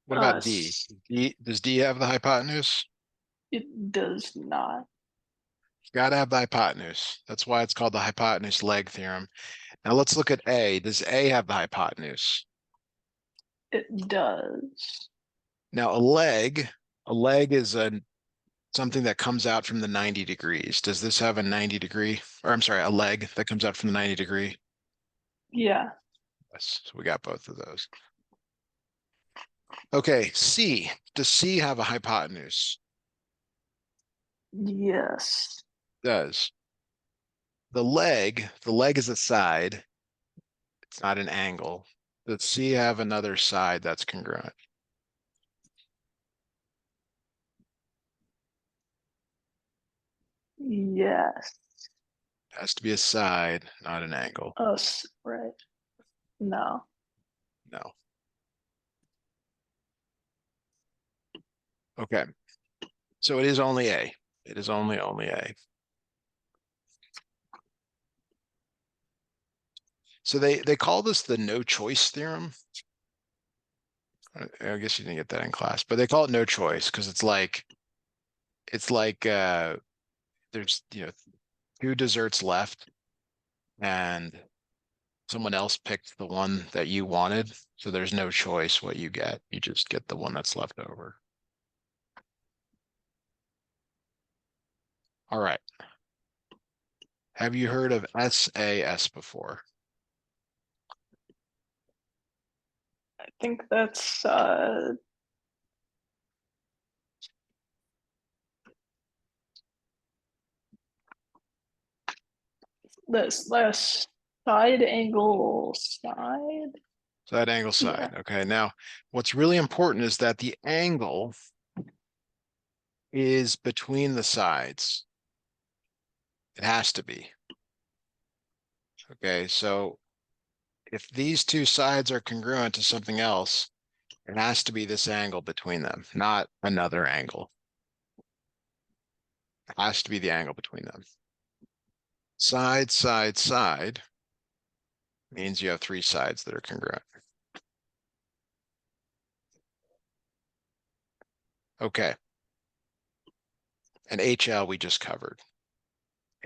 What about D? Does D have the hypotenuse? It does not. It's got to have the hypotenuse. That's why it's called the hypotenuse leg theorem. Now let's look at A. Does A have the hypotenuse? It does. Now a leg is something that comes out from the 90 degrees. Does this have a 90 degree, or I'm sorry, a leg that comes out from the 90 degree? Yeah. Yes, so we got both of those. Okay, C. Does C have a hypotenuse? Yes. Does. The leg is a side. It's not an angle. Does C have another side that's congruent? Yes. It has to be a side, not an angle. Us, right? No. No. Okay. So it is only A. It is only A. So they call this the no choice theorem. I guess you didn't get that in class, but they call it no choice because it's like there's two desserts left and someone else picked the one that you wanted, so there's no choice what you get. You just get the one that's left over. All right. Have you heard of SAS before? I think that's this side angle side. Side angle Yeah. side. Okay. Now, what's really important is that the angle is between the sides. It has to be. Okay. So if these two sides are congruent to something else, it has to be this angle between them, not another angle. It has to be the angle between them. Side, side, side means you have three sides that are congruent. Okay. And HL we just covered.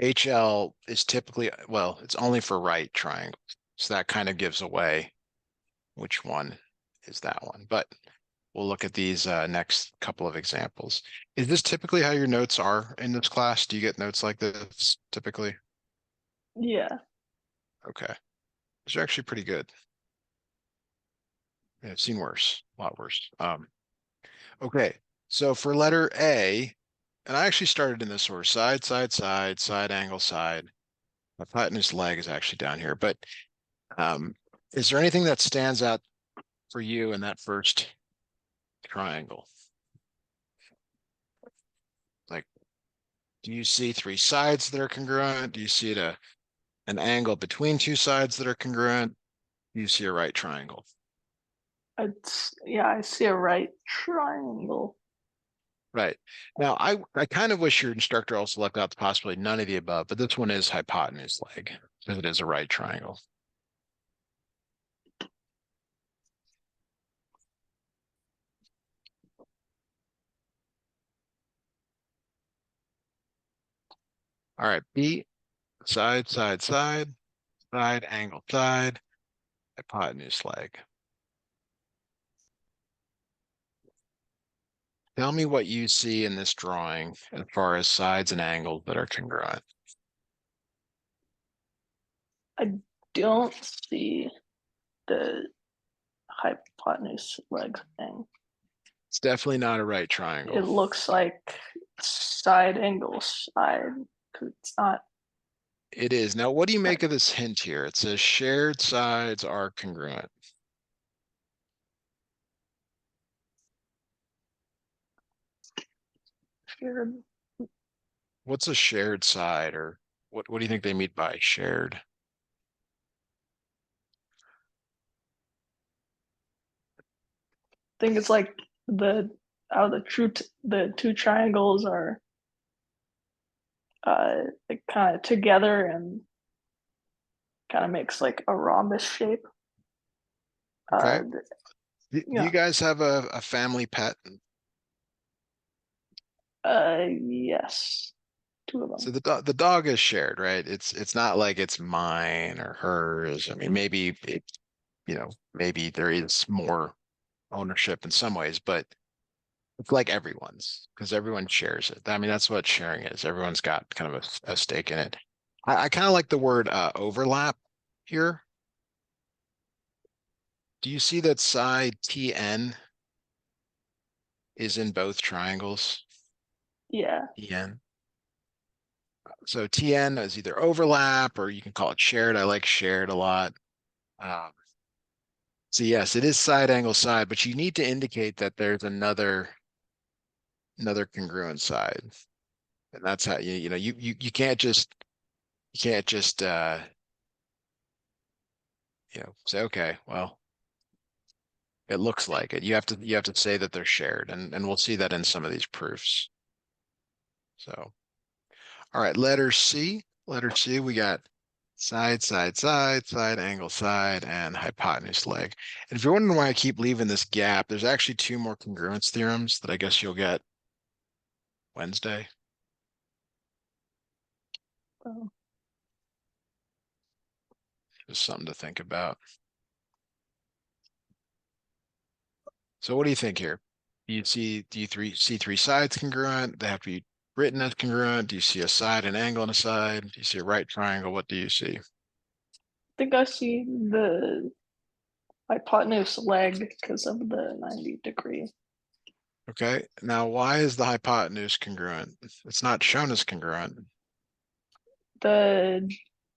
HL is typically, well, it's only for right triangles. So that kind of gives away which one is that one. But we'll look at these next couple of examples. Is this typically how your notes are in this class? Do you get notes like this typically? Yeah. Okay. These are actually pretty good. Yeah, I've seen worse, a lot worse. Okay. So for letter A, and I actually started in this order, side, side, side, side angle, side. My hypotenuse leg is actually down here, but is there anything that stands out for you in that first triangle? Like, do you see three sides that are congruent? Do you see an angle between two sides that are congruent? Do you see a right triangle? Yeah, I see a right triangle. Right. Now, I kind of wish your instructor also left out the possibility none of the above, but this one is hypotenuse leg because it is a right triangle. All right, B, side, side, side, side, angle, side, hypotenuse leg. Tell me what you see in this drawing as far as sides and angles that are congruent. I don't see the hypotenuse leg thing. It's definitely not a right It triangle. looks like side angle side because it's not. It is. Now, what do you make Right. of this hint here? It says shared sides are congruent. Shared. What's a shared side, or what do you think they mean by shared? I think it's like the how the two triangles are like kind of together and kind of makes like a rhombus shape. Uh, Okay. Do you Yeah. guys have a family pet? Yes. Two of So them. the dog is shared, right? It's not like it's mine or hers. I mean, maybe it, maybe there is more ownership in some ways, but it's like everyone's because everyone shares it. I mean, that's what sharing is. Everyone's got kind of a stake in it. I kind of like the word overlap here. Do you see that side TN is in both triangles? Yeah. TN. So TN is either overlap or you can call it shared. I like shared a lot. Um, so yes, it is side angle side, but you need to indicate that there's another congruent side. And that's how you can't just say, okay, well, it looks like it. You have to say that they're shared, and we'll see that in some of these proofs. So, all right, letter C. Letter C, we got side, side, side, side, angle, side, and hypotenuse leg. And if you're wondering why I keep leaving this gap, there's actually two more congruence theorems that I guess you'll get Wednesday. Oh. Just something to think about. So what do you think here? Do you see three sides congruent? They have to be written as congruent. Do you see a side, an angle, and a side? Do you see a right triangle? What do you see? I think I see the hypotenuse leg because of the 90-degree. Okay. Now, why is the hypotenuse congruent? It's not shown as congruent. The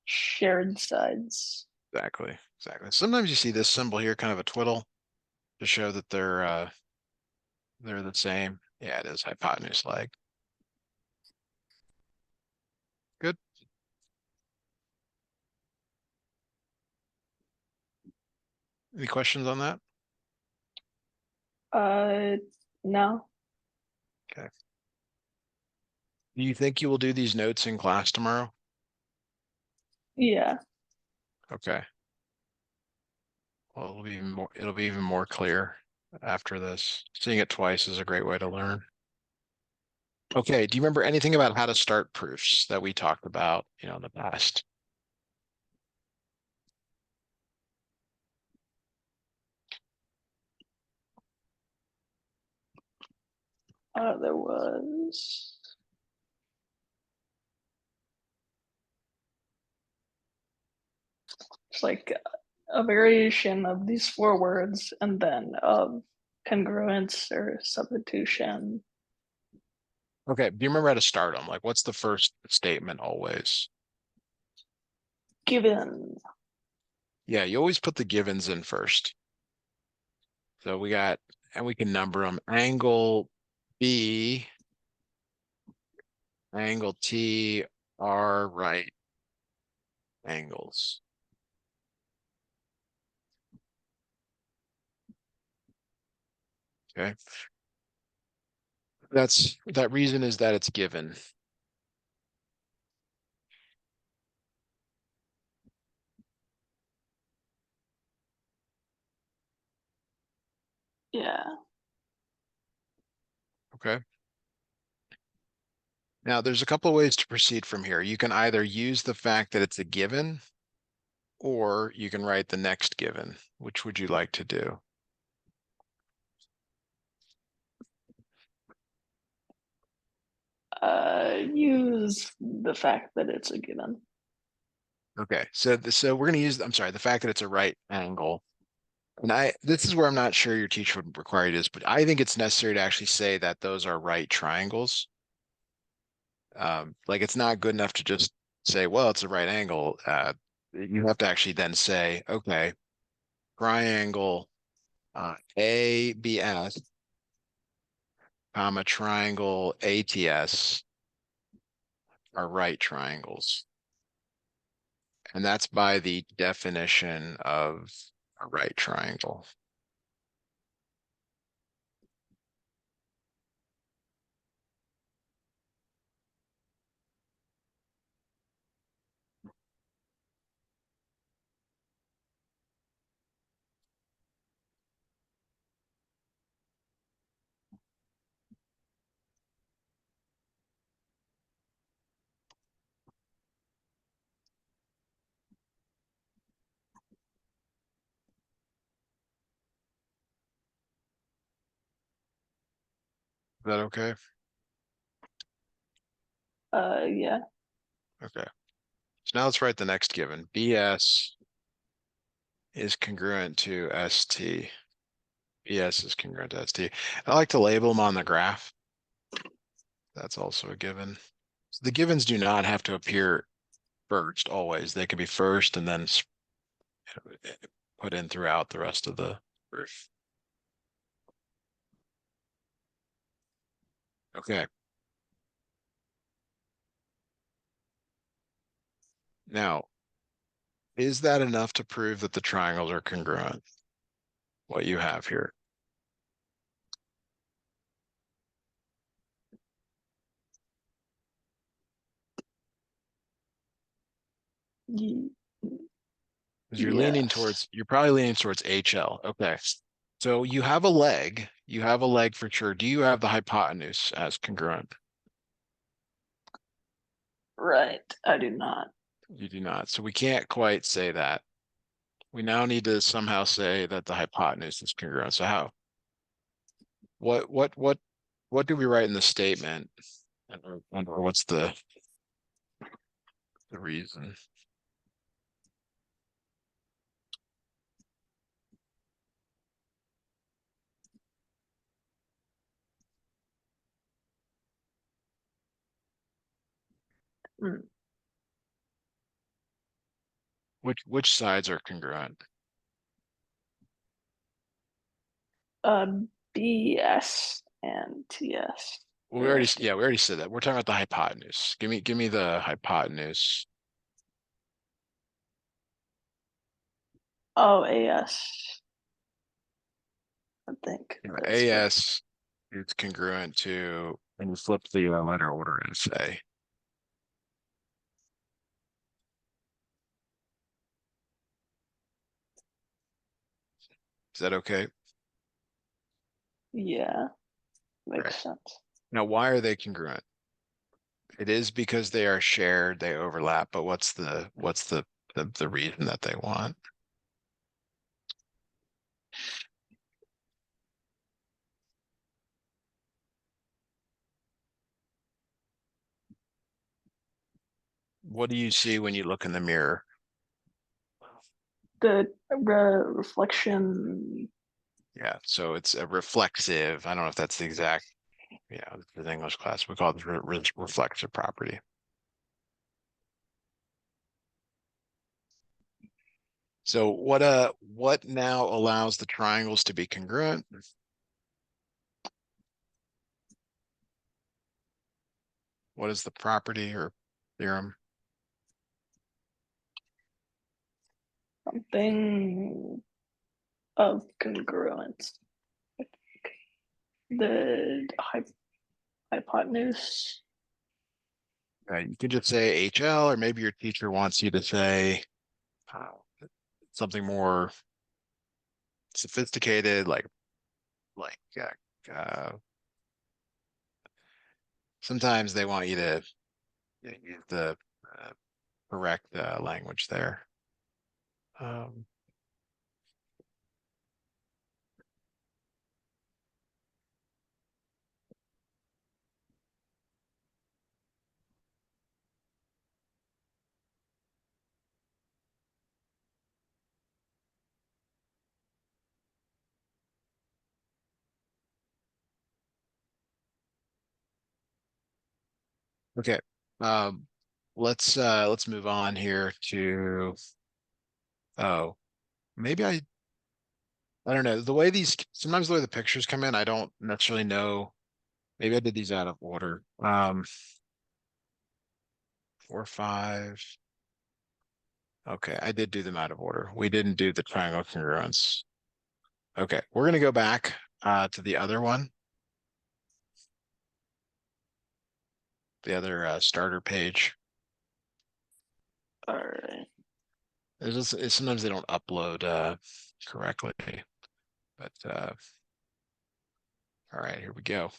shared sides. Exactly. Exactly. Sometimes you see this symbol here, kind of a twiddle, to show that they're the same. Yeah, it is hypotenuse leg. Good. Any questions on that? Uh, no. Okay. Do you think you will do these notes in class tomorrow? Yeah. Okay. Well, it'll be even more clear after this. Seeing it twice is a great way to learn. Okay, do you remember anything about how to start proofs that we talked about, in the past? There was it's like a variation of these four words and then congruence or substitution. Okay, do you remember how to start them? Like, what's the first statement always? Given. Yeah, you always put the givens in first. So and we can number them. Angle B, angle T are right angles. Okay. That reason is that it's given. Yeah. Okay. Now there's a couple of ways to proceed from here. You can either use the fact that it's a given, or you can write the next given. Which would you like to do? Use the fact that it's a given. Okay, so we're going to use, I'm sorry, the fact that it's a right angle. And this is where I'm not sure your teacher would require you this, but I think it's necessary to actually say that those are right triangles. Like it's not good enough to just say, well, it's a right angle. You have to actually then say, okay, triangle ABS, comma, triangle ATS are right triangles. And that's by the definition of a right triangle. that okay? Yeah. Okay. So now let's write the next given. BS is congruent to ST. BS is congruent to ST. I like to label them on the graph. That's also a given. So the givens do not have to appear first always. They can be first and then put in throughout the rest of the proof. Okay. Now, is that enough to prove that the triangles are congruent? What you have here? Ye Because yes. you're probably leaning towards HL. Okay. So you have a leg. You have a leg for sure. Do you have the hypotenuse as congruent? Right. I do not. You do not. So we can't quite say that. We now need to somehow say that the hypotenuse is congruent. So how? What do we write in the statement? Or what's the reason? Mm. Which sides are congruent? Uh, BS and TS. Well, Or yeah, we already said that. We're talking about the hypotenuse. Give me the hypotenuse. Oh, AS. I think You know, that's right. AS is congruent to, and you flip the letter order and say, is that okay? Yeah, Right. makes sense. Now, why are they congruent? It is because they are shared, they overlap, but what's the reason that they want? What do you see when you look in the mirror? The reflection. Yeah, so it's a reflexive. I don't know if that's the exact, yeah, the English class. We call it the reflexive property. So what now allows the triangles to be congruent? What is the property or theorem? Something of congruence. The hypotenuse. You can just say HL, or maybe your teacher wants you to say uh, something more sophisticated, like sometimes they want you to use the uh, correct language there. Um, okay. Um, let's move on here to, oh, maybe I don't know. The way these sometimes the way the pictures come in, I don't necessarily know. Maybe I did these out of order. 4, 5. Okay, I did do them out of order. We didn't do the triangle congruence. Okay, we're gonna go back to the other one, the other starter page. All right. Sometimes they don't upload correctly, but all right, here we go.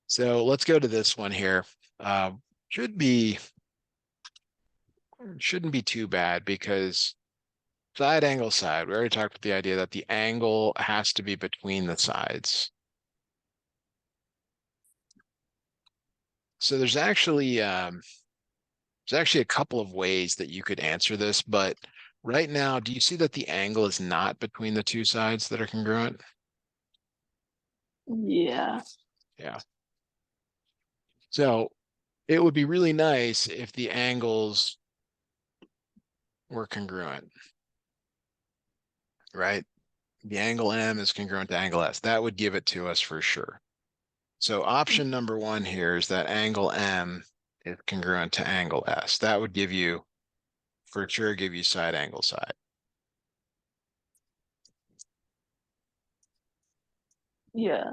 So let's go to this one here. Uh, should be shouldn't be too bad because side angle side. We already talked about the idea that the angle has to be between the sides. So there's actually a couple of ways that you could answer this, but right now, do you see that the angle is not between the two sides that are congruent? Yeah. Yeah. So it would be really nice if the angles were congruent, right? The angle M is congruent to angle S. That would give it to us for sure. So option number one here is that angle M is congruent to angle S. That would give you, for sure, give you side angle side. Yeah.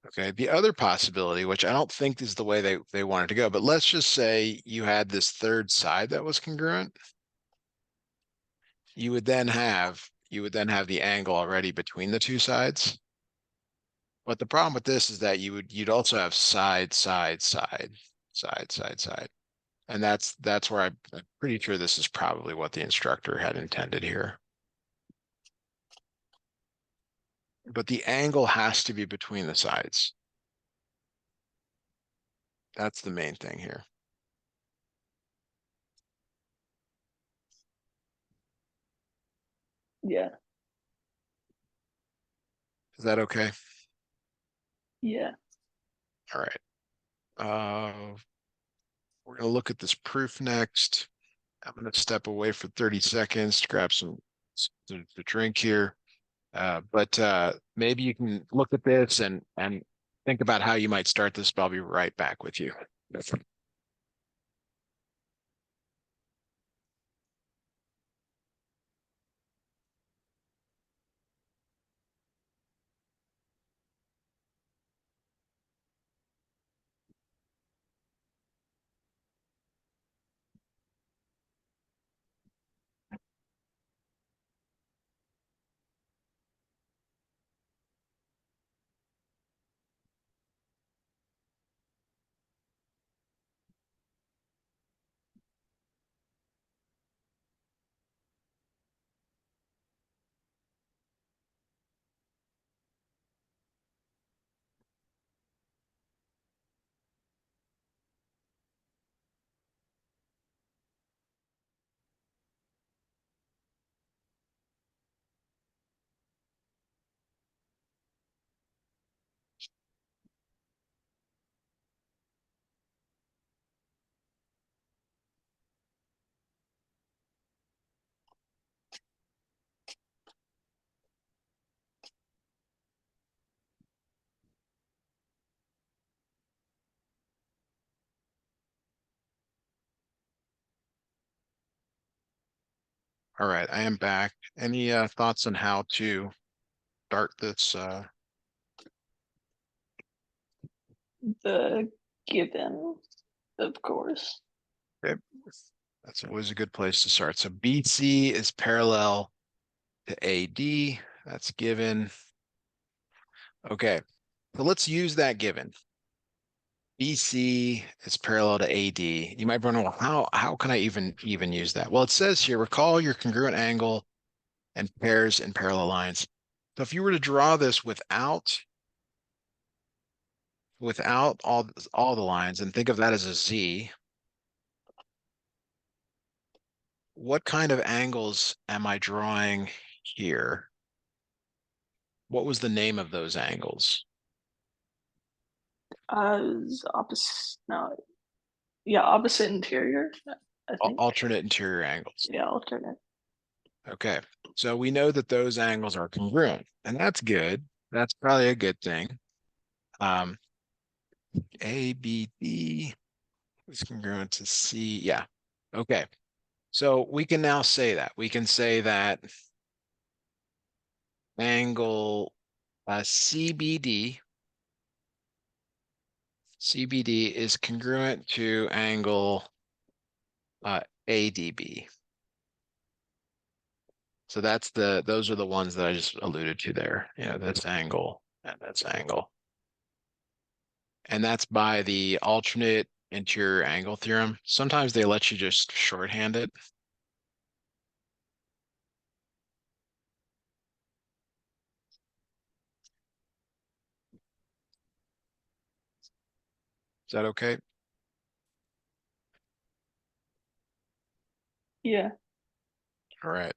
Okay. The other possibility, which I don't think is the way they wanted to go, but let's just say you had this third side that was congruent. You would then have the angle already between the two sides. But the problem with this is that you'd also have side, side, side, side, side, side. And that's where I'm pretty sure this is probably what the instructor had intended here. But the angle has to be between the sides. That's the main thing here. Yeah. Is that okay? Yeah. All right. We're going to look at this proof next. I'm going to step away for 30 seconds to grab some to drink here. But maybe you can look at this and think about how you might start this, but I'll be right back with you. All right, I am back. Any thoughts on how to start this? The given, of course. Okay. That's always a good place to start. So BC is parallel to AD. That's given. Okay, so let's use that given. BC is parallel to AD. You might wonder, well, how can I even use that? Well, it says here, recall your congruent angle and pairs in parallel lines. So if you were to draw this without all the lines and think of that as a Z, what kind of angles am I drawing here? What was the name of those angles? Opposite. No. Yeah. Opposite interior. I think. Alternate interior angles. Yeah. Alternate. Okay, so we know that those angles are congruent, and that's good. That's probably a good thing. Um, ABD is congruent to C. Yeah. Okay. So we can now say that. We can say that angle CBD is congruent to angle ADB. So those are the ones that I just alluded to there. You know, this angle and this angle. And that's by the alternate interior angle theorem. Sometimes they let you just shorthand it. Is that okay? Yeah. All right.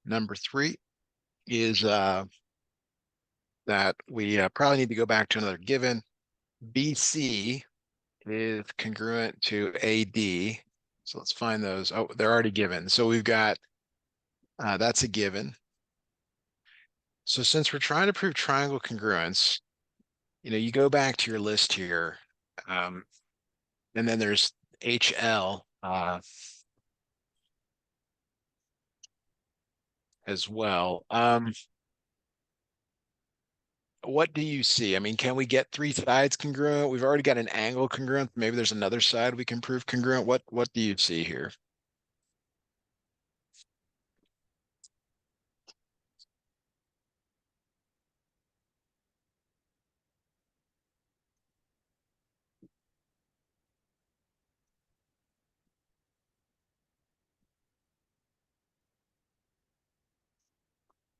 Number three is that we probably need to go back to another given. BC is congruent to AD. So let's find those. Oh, they're already given. So we've got, that's a given. So since we're trying to prove triangle congruence, you go back to your list here, and then there's HL as well. What do you see? I mean, can we get three sides congruent? We've already got an angle congruent. Maybe there's another side we can prove congruent. What do you see here?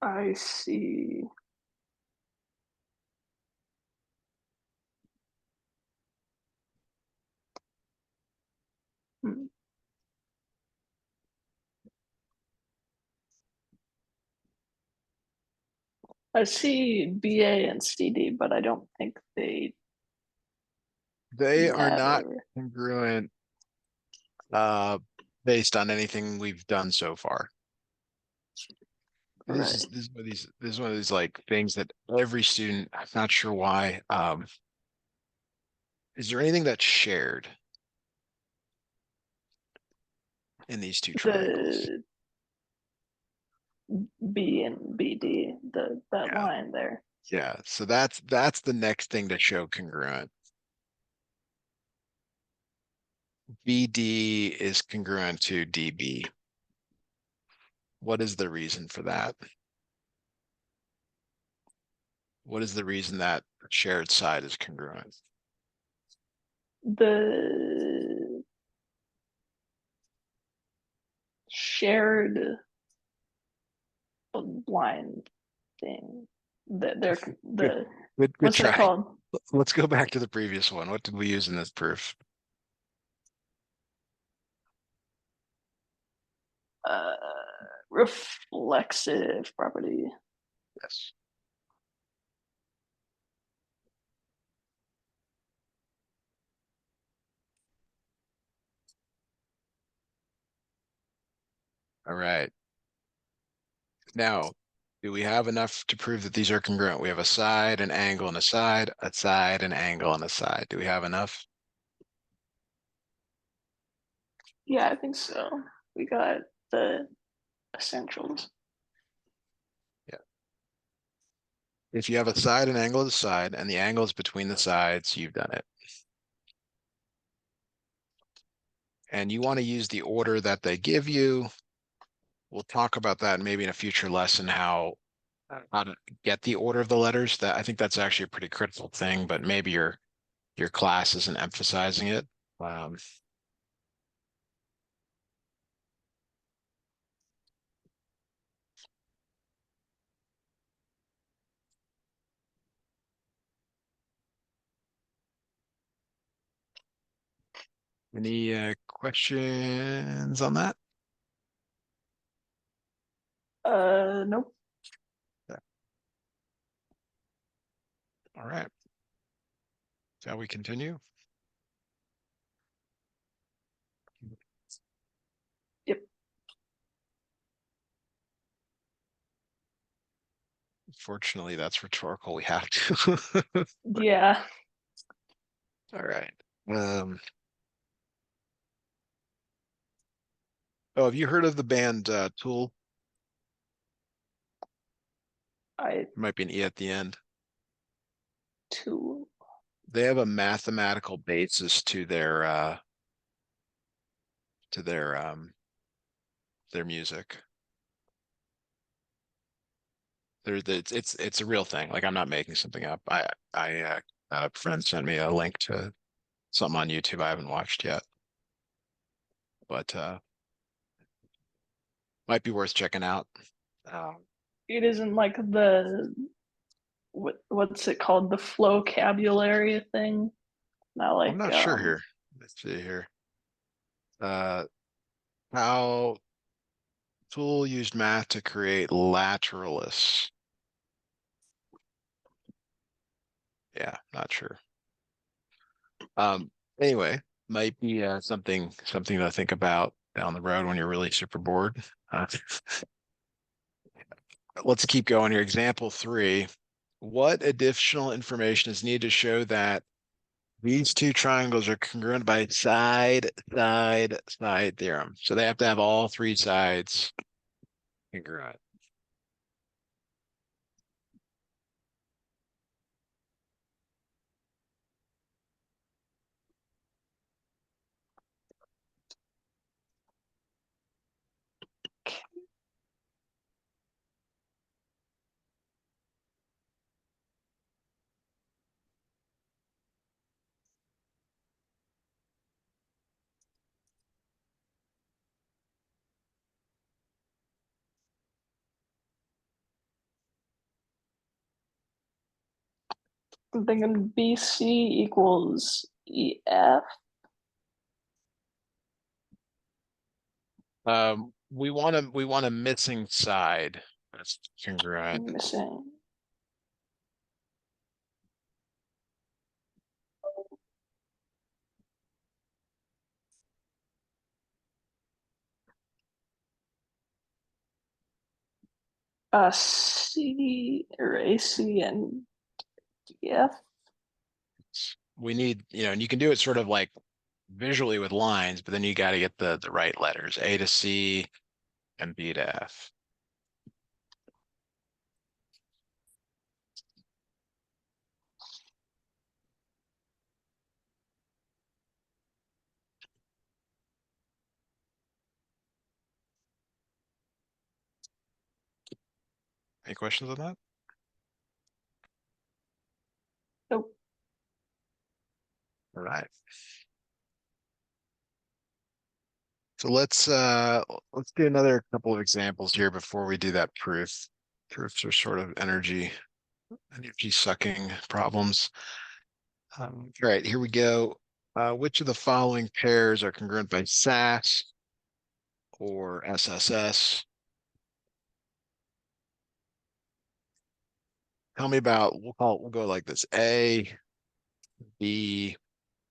I see. Hmm. I see BA and CD, but I don't think they They are not matter. congruent uh based on anything we've done so far. This is Right. this is one of these this is one of these like things that every student, I'm not sure why. Is there anything that's shared in these two triangles? The B and BD, that Yeah. line there. Yeah. So that's the next thing to show congruent. BD is congruent to DB. What is the reason for that? What is the reason that shared side is congruent? The shared line thing. Good, The good what's that try. called? Let's go back to the previous one. What did we use in this proof? Uh, reflexive property. Yes. All right. Now, do we have enough to prove that these are congruent? We have a side, an angle, and a side, an angle, and a side. Do we have enough? Yeah, I think so. We got the essentials. Yeah. If you have a side, an angle, and a side, and the angle is between the sides, you've done it. And you want to use the order that they give you. We'll talk about that maybe in a future lesson, how to get the order of the letters. That I think that's actually a pretty critical thing, but maybe your class isn't emphasizing it. Um, any questions on that? Nope. Yeah. All right. Shall we continue? Yep. Fortunately, that's rhetorical. We have to. Yeah. All right. Oh, have you heard of the band Tool? I There might be an E at the end. two. They have a mathematical basis to their music. It's a real thing. Like I'm not making something up. I a friend sent me a link to something on YouTube I haven't watched yet. But Might be worth checking out. It isn't like the what's it called? The flowcabulary thing. Not I'm like not sure here. Let's see here. Uh, how Tool used math to create lateralists. Yeah, not sure. Um, anyway, might be something to think about down the road when you're really super bored. Uh, let's keep going here. Example 3. What additional information is needed to show that these two triangles are congruent by side theorem? So they have to have all three sides congruent. I'm thinking BC equals EF. We want a missing side that's congruent. Missing a C or AC and DF. We need, and you can do it sort of like visually with lines, but then you got to get the right letters, A to C and B to F. Any questions on that? Nope. All right. So let's do another couple of examples here before we do that proof. Proofs are sort of energy sucking problems. All right, here we go. Which of the following pairs are congruent by SAS or SSS? Tell me about, we'll go like this: A, B,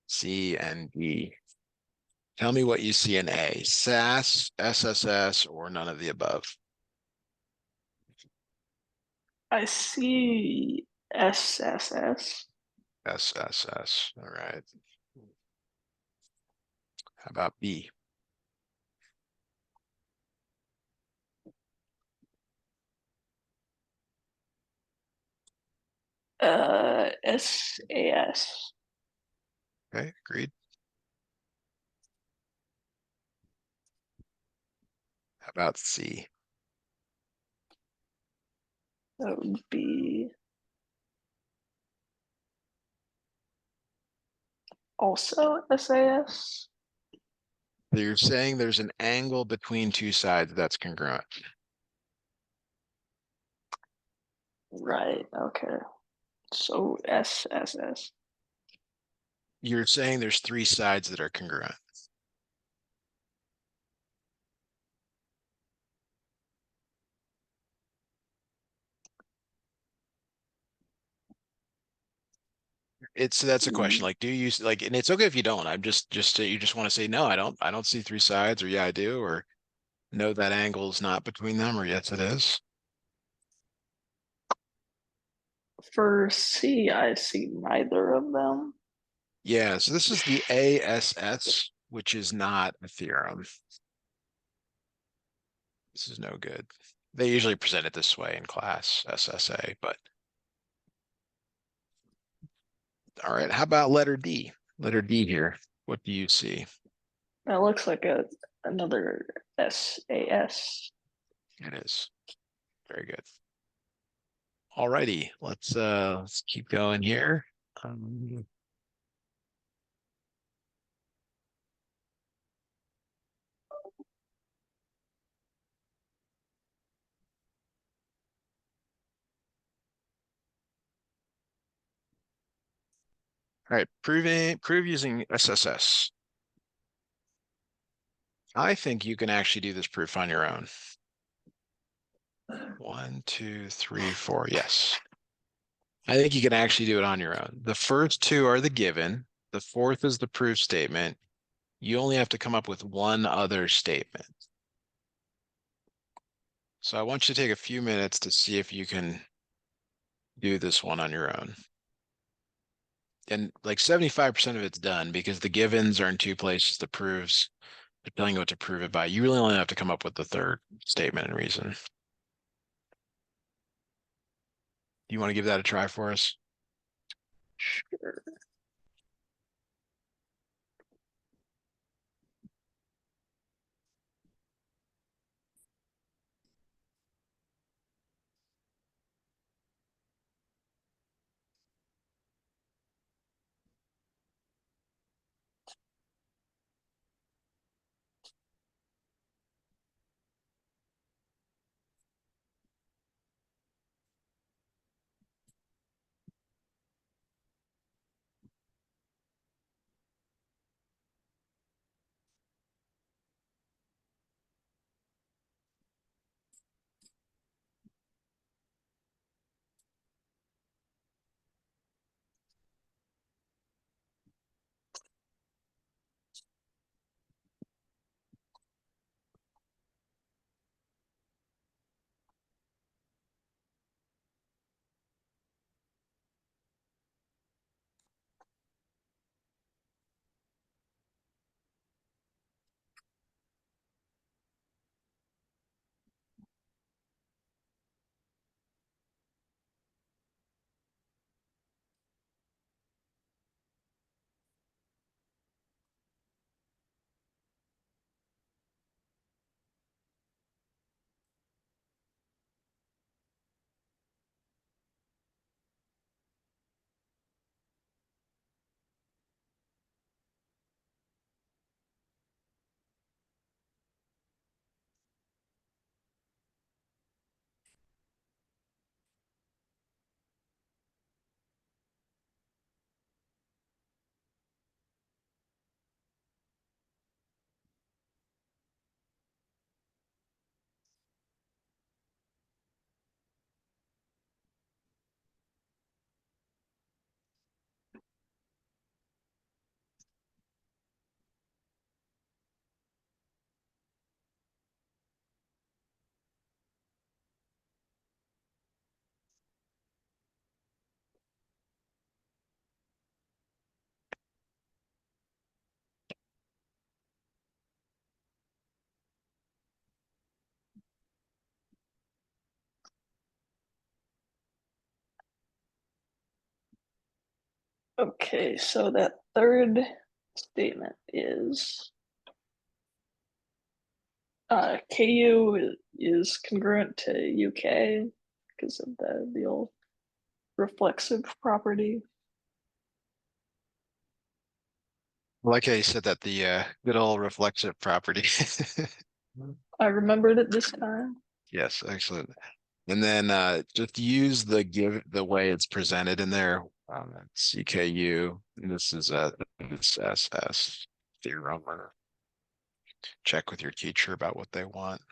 C, and D. Tell me what you see in A: SAS, SSS, or none of the above. I see SSS. SSS. All right. How about B? SAS. Okay, agreed. How about C? That would be also SAS. So you're saying there's an angle between two sides that's congruent. Right. Okay. So SSS. You're saying there's three sides that are congruent. That's a question. Like, do you like, and it's okay if you don't. I'm just you just want to say no, I don't see three sides, or yeah, I do, or no, that angle is not between them, or yes, it is. For C, I see neither of them. Yeah, so this is the ASS, which is not a theorem. This is no good. They usually present it this way in class, SSA, but all right. How about letter D? Letter D here. What do you see? That looks like another SAS. It is very good. All righty. Let's keep going here. Um, All right, prove using SSS. I think you can actually do this proof on your own. 1, 2, 3, 4. Yes. I think you can actually do it on your own. The first two are the given. The fourth is the proof statement. You only have to come up with one other statement. So I want you to take a few minutes to see if you can do this one on your own. And like 75% of it's done because the givens are in two places. The proofs, they're telling you what to prove it by. You really only have to come up with the third statement and reason. Do you want to give that a try for us? Sure. Okay, so that third statement is KU is congruent to UK because of the old reflexive property. Like I said, that the good old reflexive property. I remembered it this time. Yes, excellent. And then just use the way it's presented in there. CKU. And this is this SS theorem. Or check with your teacher about what they want.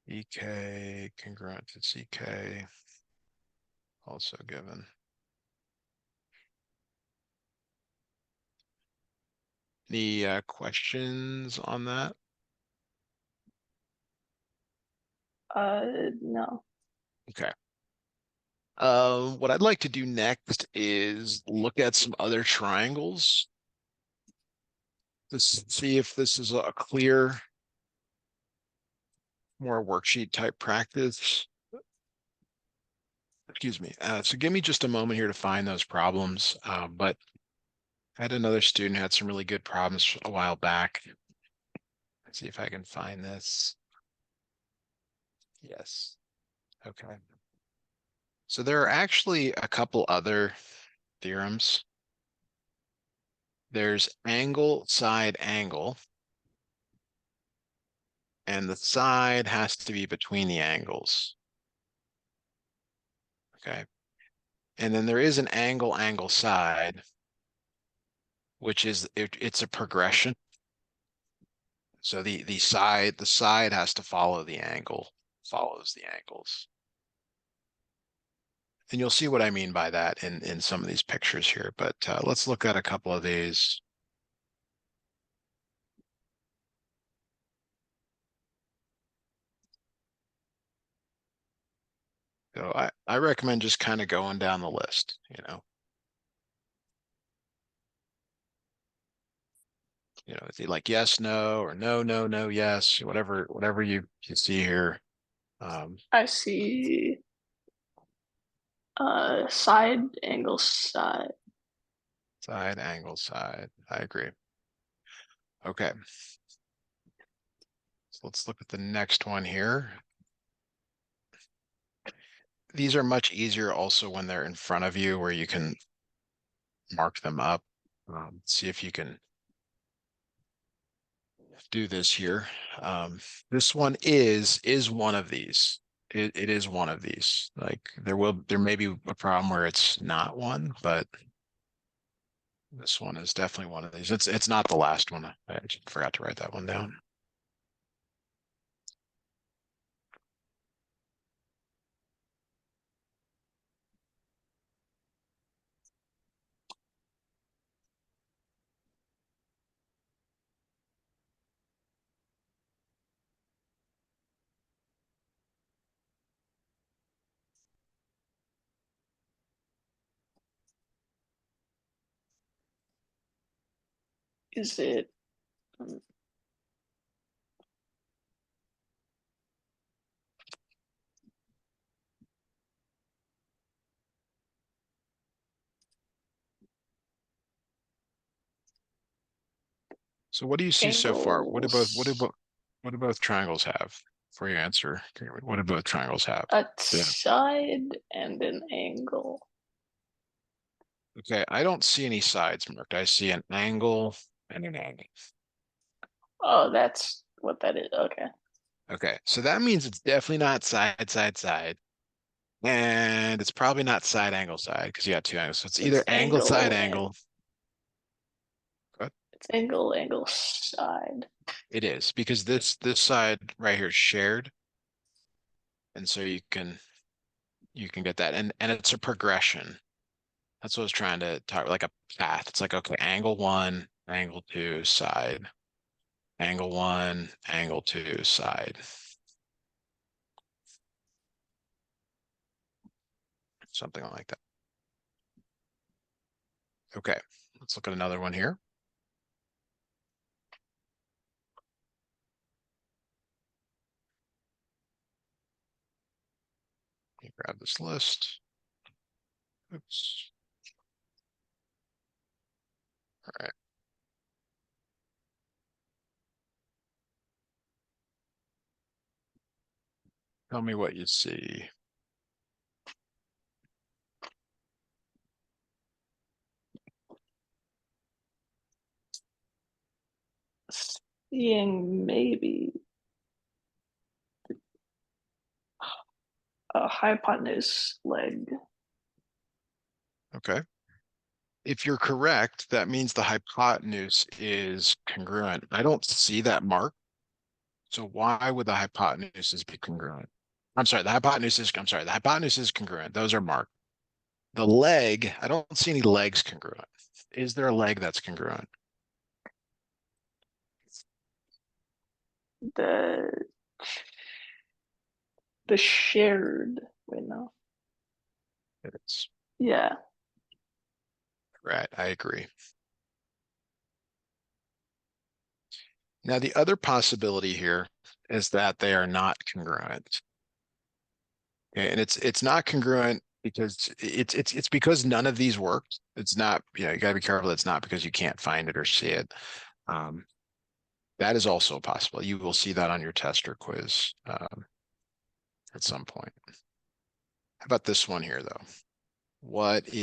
EK congruent to CK also given. Any questions on that? No. Okay. What I'd like to do next is look at some other triangles to see if this is a clear, more worksheet type practice. Excuse me. So give me just a moment here to find those problems. But I had another student who had some really good problems a while back. Let's see if I can find this. Yes. Okay. So there are actually a couple other theorems. There's angle, side, angle, and the side has to be between the angles. Okay. And then there is an angle side, which is it's a progression. So the side has to follow the angle, follows the angles. And you'll see what I mean by that in some of these pictures here. But let's look at a couple of these. So I recommend just kind of going down the list, is it like yes, no, or no, no, no, yes, whatever you see here. I see side, angle, side. Side, angle, side. I agree. Okay. So let's look at the next one here. These are much easier also when they're in front of you where you can mark them up. See if you can do this here. This one is one of these. It is one of these. Like there may be a problem where it's not one, but this one is definitely one of these. It's not the last one. I just forgot to write that one down. Is it um, So what do you see so far? angles? What do both triangles have? For your answer, what do both triangles have? A Yeah. side and an angle. Okay, I don't see any sides marked. I see an angle and an angle. Oh, that's what that is. Okay. Okay, so that means it's definitely not side, side, side. And it's probably not side, angle, side because you got two angles. So it's It's either angle, side, angle and angle. But it's angle, angle, side. it is because this side right here is shared. And so you can get that. And it's a progression. That's what I was trying to talk like a path. It's like, okay, angle one, angle two, side. Angle one, angle two, side. Something like that. Okay, let's look at another one here. Let me grab this list. Oops. All right. Tell me what you see. Seeing maybe a hypotenuse leg. Okay. If you're correct, that means the hypotenuse is congruent. I don't see that mark. So why would the hypotenuse be congruent? The hypotenuse is congruent. Those are marked. The leg, I don't see any legs congruent. Is there a leg that's congruent? The the shared. Wait, no. It is. Yeah. Right, I agree. Now, the other possibility here is that they are not congruent. Okay, and it's not congruent because it's because none of these worked. It's not, you gotta be careful. It's not because you can't find it or see it. Um, that is also possible. You will see that on your test or quiz at some point. How about this one here, though? What do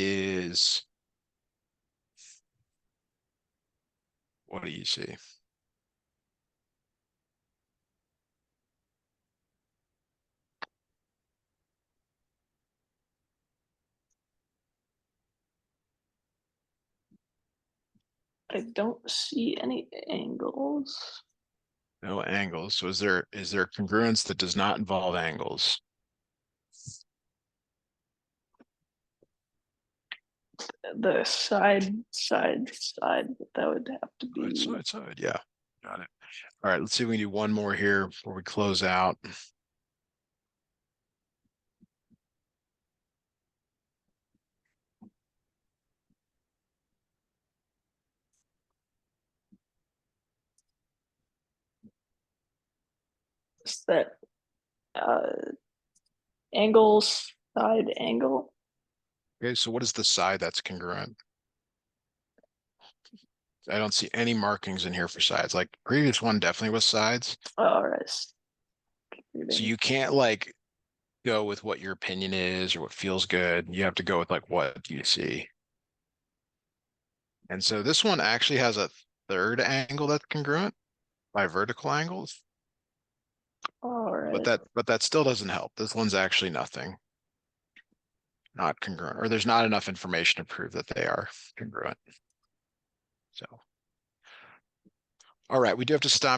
you see? I don't see any angles. No angles. So is there congruence that does not involve angles? The side, that would have to Side, be side, side. Yeah, got it. All right, let's see if we can do one more here before we close out. that uh, angle, side angle. Okay, so what is the side that's congruent? I don't see any markings in here for sides. Like previous one definitely was sides. All right. So you can't like go with what your opinion is or what feels good. You have to go with like what do you see. And so this one actually has a third angle that's congruent by vertical angles, All but right. that still doesn't help. This one's actually nothing, not congruent, or there's not enough information to prove that they are congruent. So, all right, we do have to stop